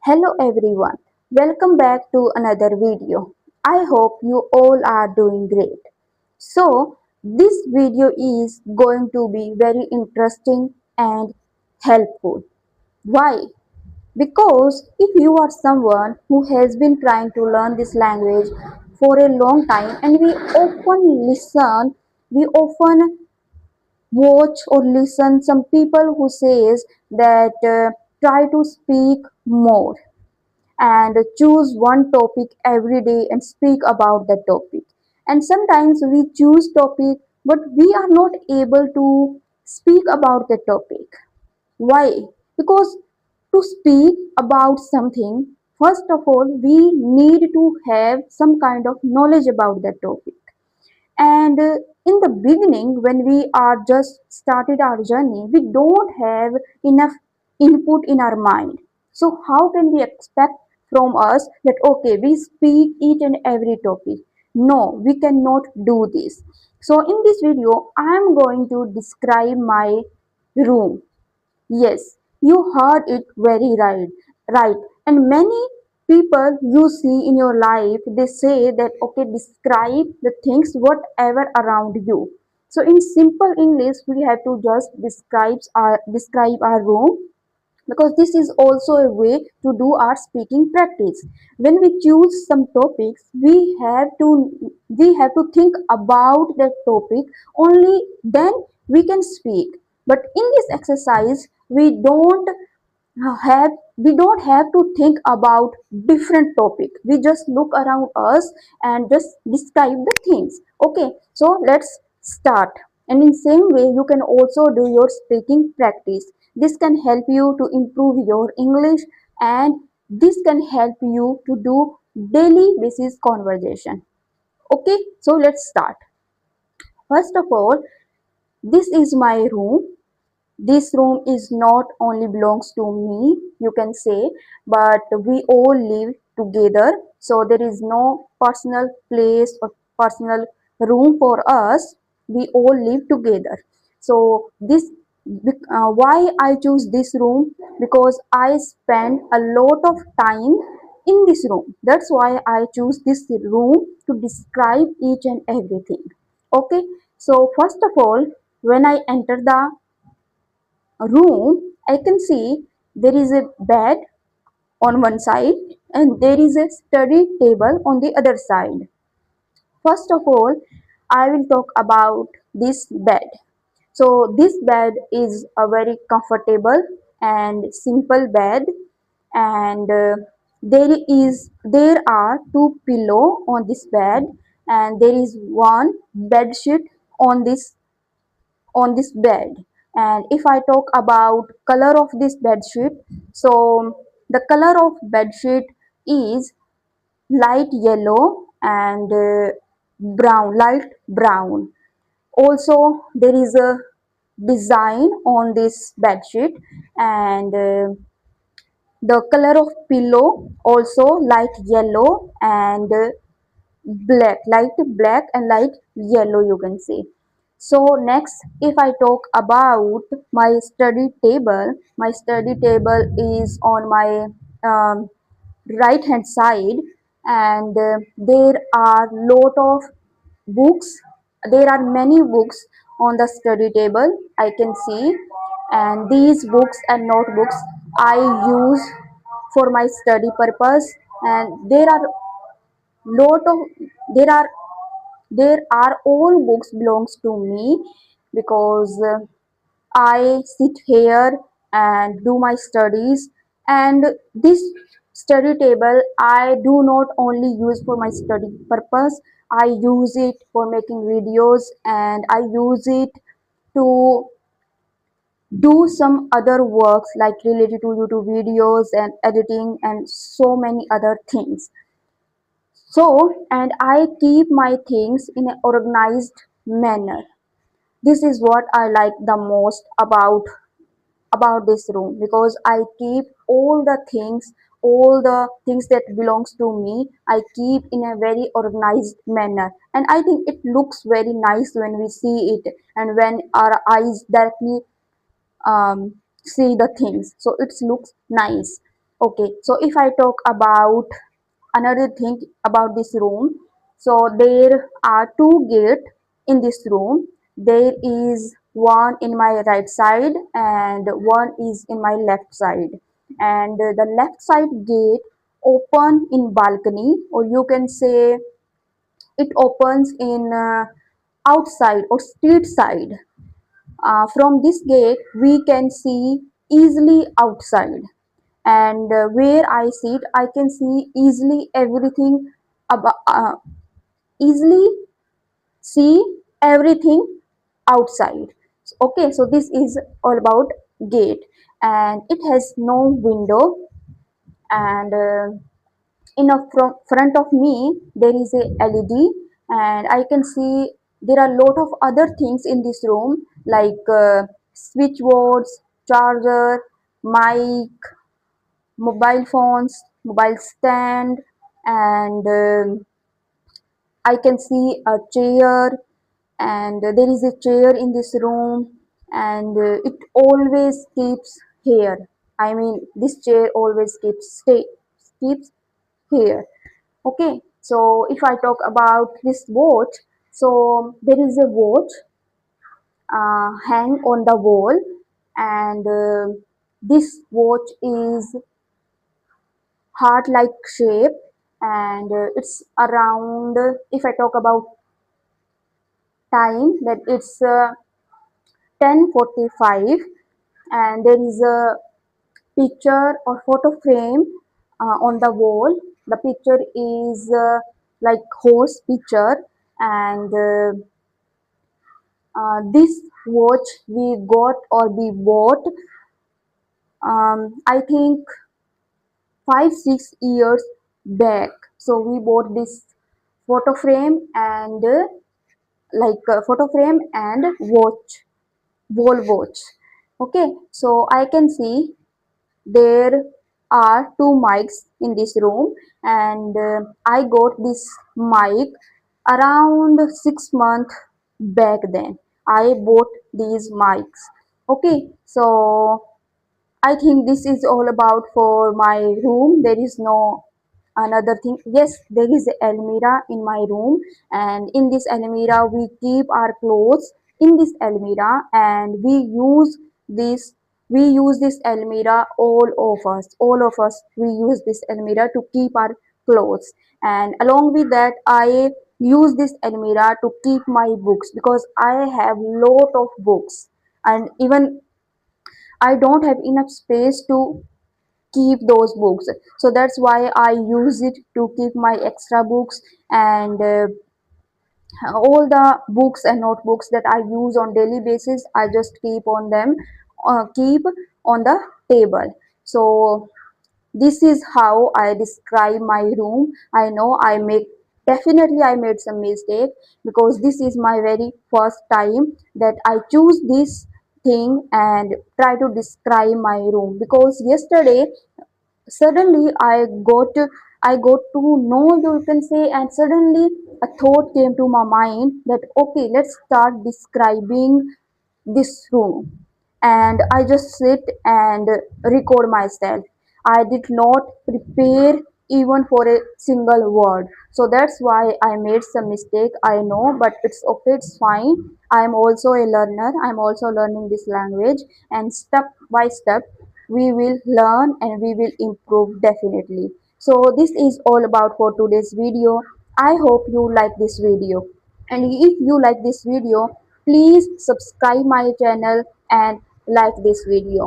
Hello everyone, welcome back to another video. I hope you all are doing great. So, this video is going to be very interesting and helpful. Why? Because if you are someone who has been trying to learn this language for a long time and we often watch or listen some people who says that try to speak more and choose one topic every day and speak about that topic. And sometimes we choose topic but we are not able to speak about the topic. Why? Because to speak about something, first of all, we need to have some kind of knowledge about that topic. And in the beginning, when we are just started our journey, we don't have enough input in our mind. So how can we expect from us that okay, we speak each and every topic? No, we cannot do this. So in this video, I am going to describe my room. Yes, you heard it very right. Right. And many people you see in your life, they say that okay, describe the things whatever around you. So in simple English, we have to just describe our room, because this is also a way to do our speaking practice. When we choose some topics, we have to think about that topic, only then we can speak. But in this exercise we don't have to think about different topic. We just look around us and just describe the things. Okay, so let's start. And in same way you can also do your speaking practice. This can help you to improve your English, and this can help you to do daily basis conversation. Okay, so let's start. First of all, this is my room. This room is not only belongs to me, you can say, but we all live together. So there is no personal place or personal room for us. We all live together. So why I choose this room? Because I spend a lot of time in this room. That's why I choose this room to describe each and everything. Okay. So first of all, when I enter the room, I can see there is a bed on one side and there is a study table on the other side. First of all, I will talk about this bed. So this bed is a very comfortable and simple bed, and there are two pillow on this bed, and there is one bed sheet on this bed. And if I talk about color of this bed sheet, so the color of bed sheet is light yellow and light brown. Also there is a design on this bed sheet, and the color of pillow also light yellow and light black and light yellow, you can say. So next, if I talk about my study table is on my right hand side, and there are lot of books. There are many books on the study table, I can see. And these books and notebooks I use for my study purpose. And lot of there are all books belongs to me, because I sit here and do my studies. And this study table I do not only use for my study purpose, I use it for making videos, and I use it to do some other works like related to YouTube videos and editing and so many other things. So, and I keep my things in an organized manner. This is what I like the most about this room, because I keep all the things that belongs to me, I keep in a very organized manner. And I think it looks very nice when we see it and when our eyes directly see the things. So it looks nice. Okay, so if I talk about another thing about this room, so there are two gates in this room. There is one in my right side and one is in my left side, and the left side gate open in balcony, or you can say it opens in outside or street side. From this gate we can see easily outside, and where I sit I can see easily everything about, easily see everything outside. Okay, so this is all about gate, and it has no window, and in a front of me there is a LED, and I can see there are a lot of other things in this room like switchboards, charger, mic, mobile phones, mobile stand, and I can see a chair, and there is a chair in this room, and it always keeps here. I mean, this chair always keeps here. Okay, so if I talk about this watch, so there is a watch hang on the wall, and this watch is heart like shape, and it's around, if I talk about time, that it's 10:45, and there is a picture or photo frame on the wall. The picture is like horse picture, and this watch we got or we bought, I think 5 6 years back. So we bought this photo frame and photo frame and watch, wall watch. Okay, so I can see there are two mics in this room, and I got this mic around 6 months back then. I bought these mics. Okay, so I think this is all about for my room. There is no another thing. Yes, there is a almirah in my room, and in this almirah we keep our clothes in this almirah, and this we use this almirah, all of us we use this almirah to keep our clothes, and along with that I use this almirah to keep my books because I have lot of books, and even I don't have enough space to keep those books. So that's why I use it to keep my extra books, and all the books and notebooks that I use on daily basis, I just keep on the table. So this is how I describe my room. I know definitely I made some mistake because this is my very first time that I choose this thing and try to describe my room, because yesterday suddenly I got to know, you can say, and suddenly a thought came to my mind that okay, let's start describing this room, and I just sit and record myself. I did not prepare even for a single word, so that's why I made some mistake, I know, but it's okay, it's fine. I'm also a learner, I'm also learning this language, and step by step we will learn and we will improve definitely. So this is all about for today's video. I hope you like this video, and if you like this video, please subscribe my channel and like this video.